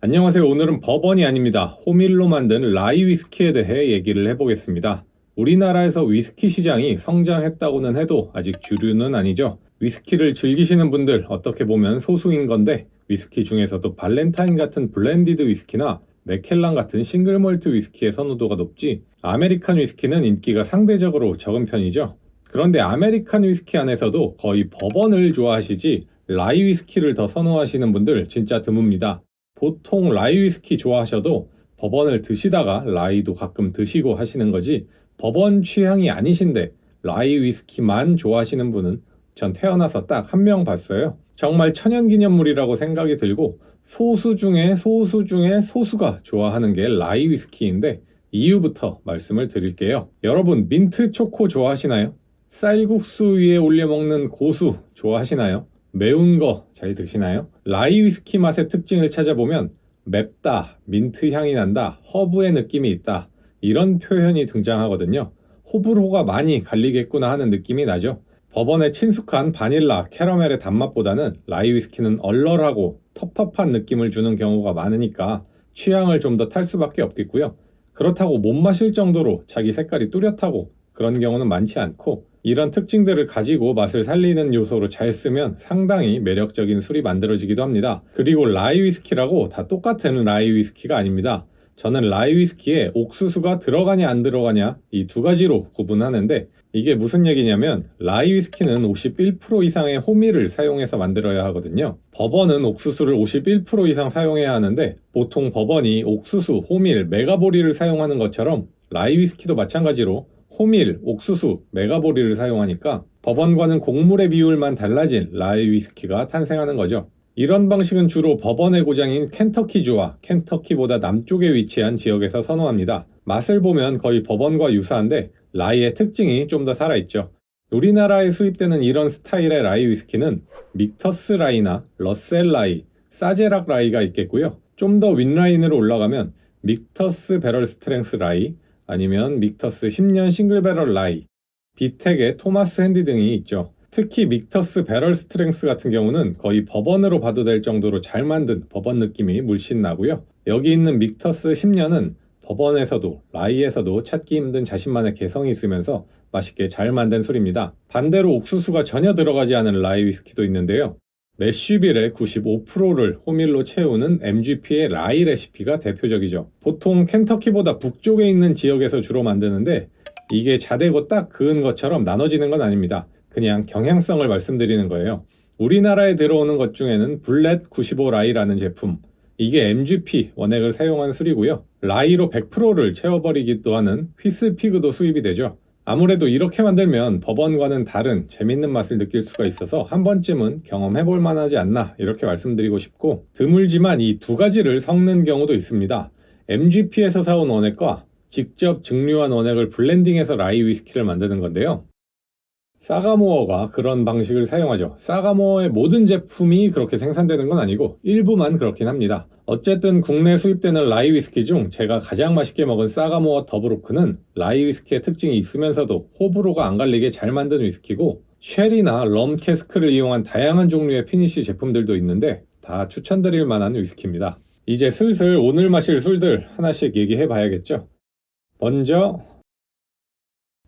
안녕하세요. 오늘은 버번이 아닙니다. 호밀로 만든 라이 위스키에 대해 얘기를 해보겠습니다. 우리나라에서 위스키 시장이 성장했다고는 해도 아직 주류는 아니죠. 위스키를 즐기시는 분들 어떻게 보면 소수인 건데, 위스키 중에서도 발렌타인 같은 블렌디드 위스키나 맥켈란 같은 싱글 몰트 위스키의 선호도가 높지, 아메리칸 위스키는 인기가 상대적으로 적은 편이죠. 그런데 아메리칸 위스키 안에서도 거의 버번을 좋아하시지 라이 위스키를 더 선호하시는 분들 진짜 드뭅니다. 보통 라이 위스키 좋아하셔도 버번을 드시다가 라이도 가끔 드시고 하시는 거지, 버번 취향이 아니신데 라이 위스키만 좋아하시는 분은 전 태어나서 딱 한 명 봤어요. 정말 천연기념물이라고 생각이 들고, 소수 중에 소수가 좋아하는 게 라이 위스키인데, 이유부터 말씀을 드릴게요. 여러분, 민트 초코 좋아하시나요? 쌀국수 위에 올려 먹는 고수 좋아하시나요? 매운 거 잘 드시나요? 라이 위스키 맛의 특징을 찾아보면 맵다, 민트 향이 난다, 허브의 느낌이 있다, 이런 표현이 등장하거든요. 호불호가 많이 갈리겠구나 하는 느낌이 나죠. 버번의 친숙한 바닐라, 캐러멜의 단맛보다는 라이 위스키는 얼얼하고 텁텁한 느낌을 주는 경우가 많으니까 취향을 좀 더 탈 수밖에 없겠고요. 그렇다고 못 마실 정도로 자기 색깔이 뚜렷하고 그런 경우는 많지 않고, 이런 특징들을 가지고 맛을 살리는 요소로 잘 쓰면 상당히 매력적인 술이 만들어지기도 합니다. 그리고 라이 위스키라고 다 똑같은 라이 위스키가 아닙니다. 저는 라이 위스키에 옥수수가 들어가냐 안 들어가냐 이 두 가지로 구분하는데, 이게 무슨 얘기냐면, 라이 위스키는 51% 이상의 호밀을 사용해서 만들어야 하거든요. 버번은 옥수수를 51% 이상 사용해야 하는데, 보통 버번이 옥수수, 호밀, 메가보리를 사용하는 것처럼 라이 위스키도 마찬가지로 호밀, 옥수수, 메가보리를 사용하니까 버번과는 곡물의 비율만 달라진 라이 위스키가 탄생하는 거죠. 이런 방식은 주로 버번의 고장인 켄터키주와 켄터키보다 남쪽에 위치한 지역에서 선호합니다. 맛을 보면 거의 버번과 유사한데 라이의 특징이 좀 더 살아있죠. 우리나라에 수입되는 이런 스타일의 라이 위스키는 믹터스 라이나 러셀 라이, 사제락 라이가 있겠고요. 좀 더 윗라인으로 올라가면 믹터스 배럴 스트렝스 라이, 아니면 믹터스 10년 싱글 배럴 라이, 비텍의 토마스 핸디 등이 있죠. 특히 믹터스 배럴 스트렝스 같은 경우는 거의 버번으로 봐도 될 정도로 잘 만든 버번 느낌이 물씬 나고요. 여기 있는 믹터스 10년은 버번에서도 라이에서도 찾기 힘든 자신만의 개성이 있으면서 맛있게 잘 만든 술입니다. 반대로 옥수수가 전혀 들어가지 않은 라이 위스키도 있는데요. 매쉬빌의 95%를 호밀로 채우는 MGP의 라이 레시피가 대표적이죠. 보통 켄터키보다 북쪽에 있는 지역에서 주로 만드는데, 이게 자대고 딱 그은 것처럼 나눠지는 건 아닙니다. 그냥 경향성을 말씀드리는 거예요. 우리나라에 들어오는 것 중에는 블렛 95 라이라는 제품, 이게 MGP 원액을 사용한 술이고요. 라이로 100%를 채워버리기도 하는 휘슬피그도 수입이 되죠. 아무래도 이렇게 만들면 버번과는 다른 재밌는 맛을 느낄 수가 있어서 한 번쯤은 경험해볼 만하지 않나, 이렇게 말씀드리고 싶고, 드물지만 이 두 가지를 섞는 경우도 있습니다. MGP에서 사온 원액과 직접 증류한 원액을 블렌딩해서 라이 위스키를 만드는 건데요. 사가모어가 그런 방식을 사용하죠. 사가모어의 모든 제품이 그렇게 생산되는 건 아니고 일부만 그렇긴 합니다. 어쨌든 국내 수입되는 라이 위스키 중 제가 가장 맛있게 먹은 사가모어 더블오크는 라이 위스키의 특징이 있으면서도 호불호가 안 갈리게 잘 만든 위스키고, 쉐리나 럼 캐스크를 이용한 다양한 종류의 피니쉬 제품들도 있는데 다 추천드릴 만한 위스키입니다. 이제 슬슬 오늘 마실 술들 하나씩 얘기해 봐야겠죠. 먼저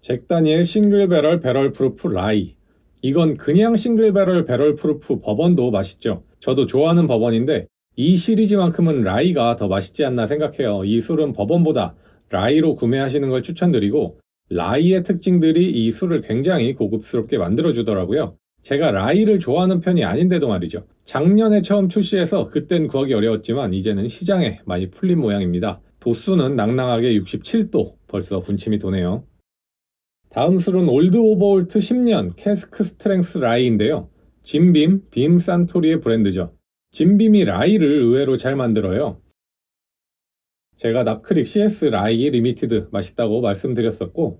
잭 다니엘 싱글 배럴 배럴 프루프 라이. 이건 그냥 싱글 배럴 배럴 프루프 버번도 맛있죠. 저도 좋아하는 버번인데 이 시리즈만큼은 라이가 더 맛있지 않나 생각해요. 이 술은 버번보다 라이로 구매하시는 걸 추천드리고, 라이의 특징들이 이 술을 굉장히 고급스럽게 만들어주더라고요. 제가 라이를 좋아하는 편이 아닌데도 말이죠. 작년에 처음 출시해서 그땐 구하기 어려웠지만 이제는 시장에 많이 풀린 모양입니다. 도수는 낭낭하게 67도, 벌써 군침이 도네요. 다음 술은 올드 오버홀트 10년 캐스크 스트렝스 라이인데요. 짐빔, 빔 산토리의 브랜드죠. 짐빔이 라이를 의외로 잘 만들어요. 제가 납크릭 CS 라이 리미티드 맛있다고 말씀드렸었고,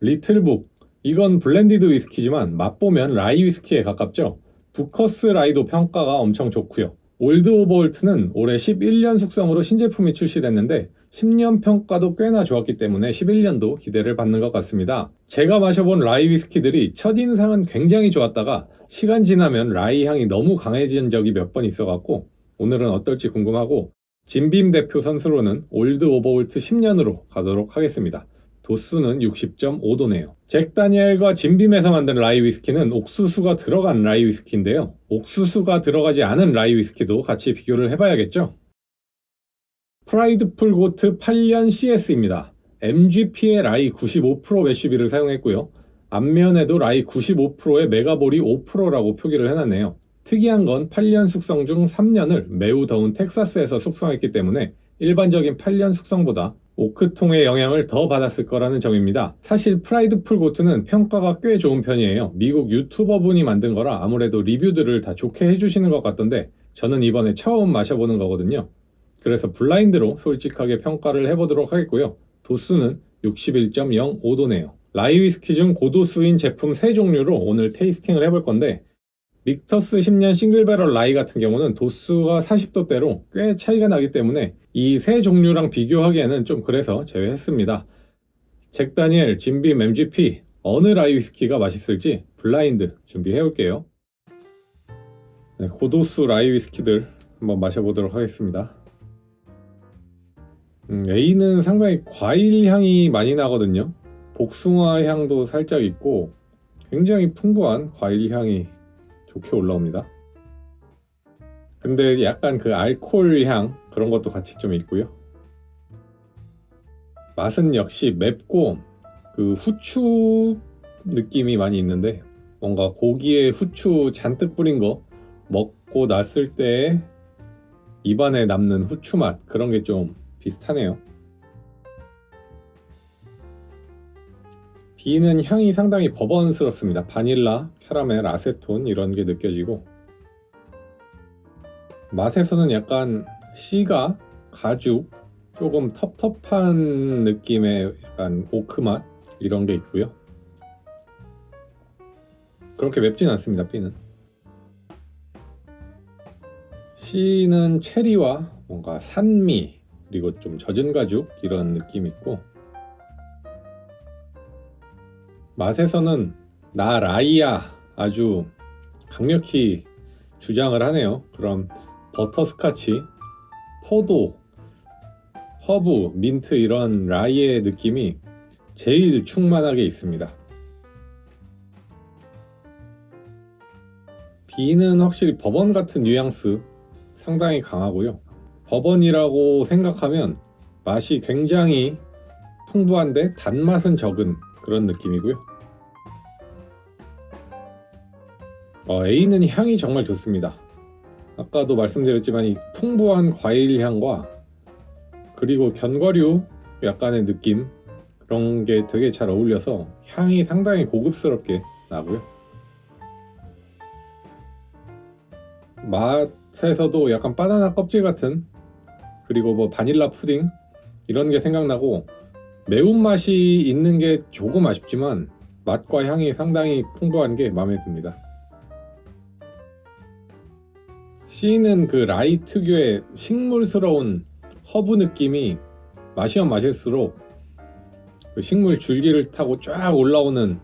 리틀북, 이건 블렌디드 위스키지만 맛보면 라이 위스키에 가깝죠. 부커스 라이도 평가가 엄청 좋고요. 올드 오버홀트는 올해 11년 숙성으로 신제품이 출시됐는데 10년 평가도 꽤나 좋았기 때문에 11년도 기대를 받는 것 같습니다. 제가 마셔본 라이 위스키들이 첫인상은 굉장히 좋았다가 시간 지나면 라이 향이 너무 강해진 적이 몇 번 있어갖고 오늘은 어떨지 궁금하고 진빔 대표 선수로는 올드 오버홀트 10년으로 가도록 하겠습니다. 도수는 60.5도네요. 잭 다니엘과 진빔에서 만든 라이 위스키는 옥수수가 들어간 라이 위스키인데요. 옥수수가 들어가지 않은 라이 위스키도 같이 비교를 해봐야겠죠? 프라이드풀 고트 8년 CS입니다. MGP의 라이 95% 매쉬비를 사용했고요. 앞면에도 라이 95%의 메가볼이 5%라고 표기를 해놨네요. 특이한 건 8년 숙성 중 3년을 매우 더운 텍사스에서 숙성했기 때문에 일반적인 8년 숙성보다 오크통의 영향을 더 받았을 거라는 점입니다. 사실 프라이드풀 고트는 평가가 꽤 좋은 편이에요. 미국 유튜버분이 만든 거라 아무래도 리뷰들을 다 좋게 해주시는 것 같던데 저는 이번에 처음 마셔보는 거거든요. 그래서 블라인드로 솔직하게 평가를 해보도록 하겠고요. 도수는 61.05도네요. 라이 위스키 중 고도수인 제품 3종류로 오늘 테이스팅을 해볼 건데 믹터스 10년 싱글배럴 라이 같은 경우는 도수가 40도대로 꽤 차이가 나기 때문에 이 세 종류랑 비교하기에는 좀 그래서 제외했습니다. 잭 다니엘, 진빔, MGP 어느 라이 위스키가 맛있을지 블라인드 준비해 올게요. 네, 고도수 라이 위스키들 한번 마셔보도록 하겠습니다. A는 상당히 과일 향이 많이 나거든요. 복숭아 향도 살짝 있고 굉장히 풍부한 과일 향이 좋게 올라옵니다. 근데 약간 그 알코올 향 그런 것도 같이 좀 있고요. 맛은 역시 맵고 그 후추 느낌이 많이 있는데 뭔가 고기에 후추 잔뜩 뿌린 거 먹고 났을 때 입안에 남는 후추 맛 그런 게 좀 비슷하네요. B는 향이 상당히 버번스럽습니다. 바닐라, 캐러멜, 아세톤 이런 게 느껴지고 맛에서는 약간 C가 가죽, 조금 텁텁한 느낌의 약간 오크 맛 이런 게 있고요. 그렇게 맵진 않습니다. B는. C는 체리와 뭔가 산미 그리고 좀 젖은 가죽 이런 느낌이 있고 맛에서는 나 라이야 아주 강력히 주장을 하네요. 그럼 버터스카치, 포도, 허브, 민트 이런 라이의 느낌이 제일 충만하게 있습니다. B는 확실히 버번 같은 뉘앙스 상당히 강하고요. 버번이라고 생각하면 맛이 굉장히 풍부한데 단맛은 적은 그런 느낌이고요. A는 향이 정말 좋습니다. 아까도 말씀드렸지만 이 풍부한 과일 향과 그리고 견과류 약간의 느낌 그런 게 되게 잘 어울려서 향이 상당히 고급스럽게 나고요. 맛에서도 약간 바나나 껍질 같은 그리고 뭐 바닐라 푸딩 이런 게 생각나고 매운맛이 있는 게 조금 아쉽지만 맛과 향이 상당히 풍부한 게 마음에 듭니다. C는 그 라이 특유의 식물스러운 허브 느낌이 마시면 마실수록 그 식물 줄기를 타고 쫙 올라오는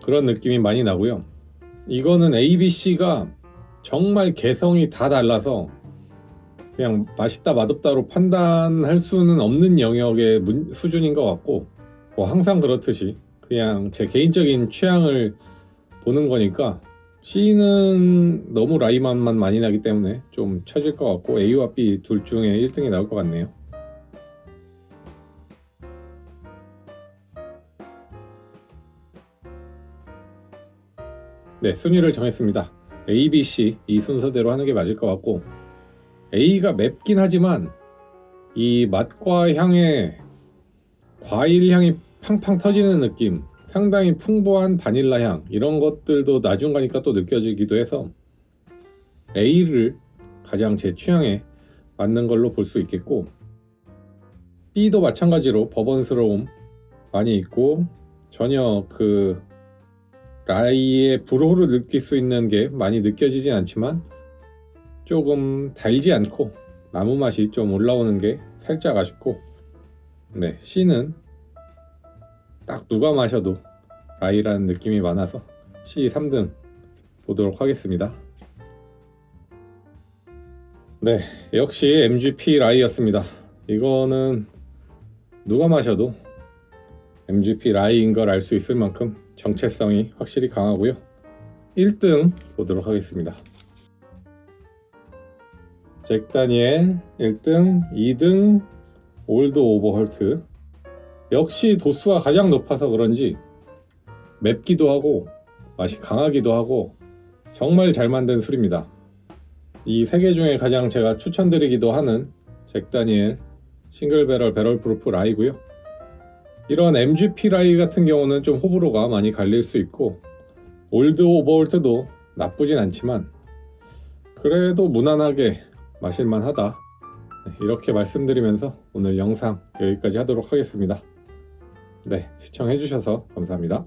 그런 느낌이 많이 나고요. 이거는 A, B, C가 정말 개성이 다 달라서 그냥 맛있다 맛없다로 판단할 수는 없는 영역의 수준인 것 같고 뭐 항상 그렇듯이 그냥 제 개인적인 취향을 보는 거니까 C는 너무 라이 맛만 많이 나기 때문에 좀 처질 것 같고 A와 B 둘 중에 1등이 나올 것 같네요. 네, 순위를 정했습니다. A, B, C 이 순서대로 하는 게 맞을 것 같고 A가 맵긴 하지만 이 맛과 향에 과일 향이 팡팡 터지는 느낌 상당히 풍부한 바닐라 향 이런 것들도 나중 가니까 또 느껴지기도 해서 A를 가장 제 취향에 맞는 걸로 볼 수 있겠고 B도 마찬가지로 버번스러움 많이 있고 전혀 그 라이의 불호를 느낄 수 있는 게 많이 느껴지진 않지만 조금 달지 않고 나무 맛이 좀 올라오는 게 살짝 아쉽고 네, C는 딱 누가 마셔도 라이라는 느낌이 많아서 C 3등 보도록 하겠습니다. 네, 역시 MGP 라이였습니다. 이거는 누가 마셔도 MGP 라이인 걸 알 수 있을 만큼 정체성이 확실히 강하고요. 1등 보도록 하겠습니다. 잭 다니엘 1등, 2등 올드 오버홀트. 역시 도수가 가장 높아서 그런지 맵기도 하고 맛이 강하기도 하고 정말 잘 만든 술입니다. 이 세 개 중에 가장 제가 추천드리기도 하는 잭 다니엘 싱글 배럴 배럴 프루프 라이고요. 이런 MGP 라이 같은 경우는 좀 호불호가 많이 갈릴 수 있고 올드 오버홀트도 나쁘진 않지만 그래도 무난하게 마실만 하다. 이렇게 말씀드리면서 오늘 영상 여기까지 하도록 하겠습니다. 네, 시청해주셔서 감사합니다.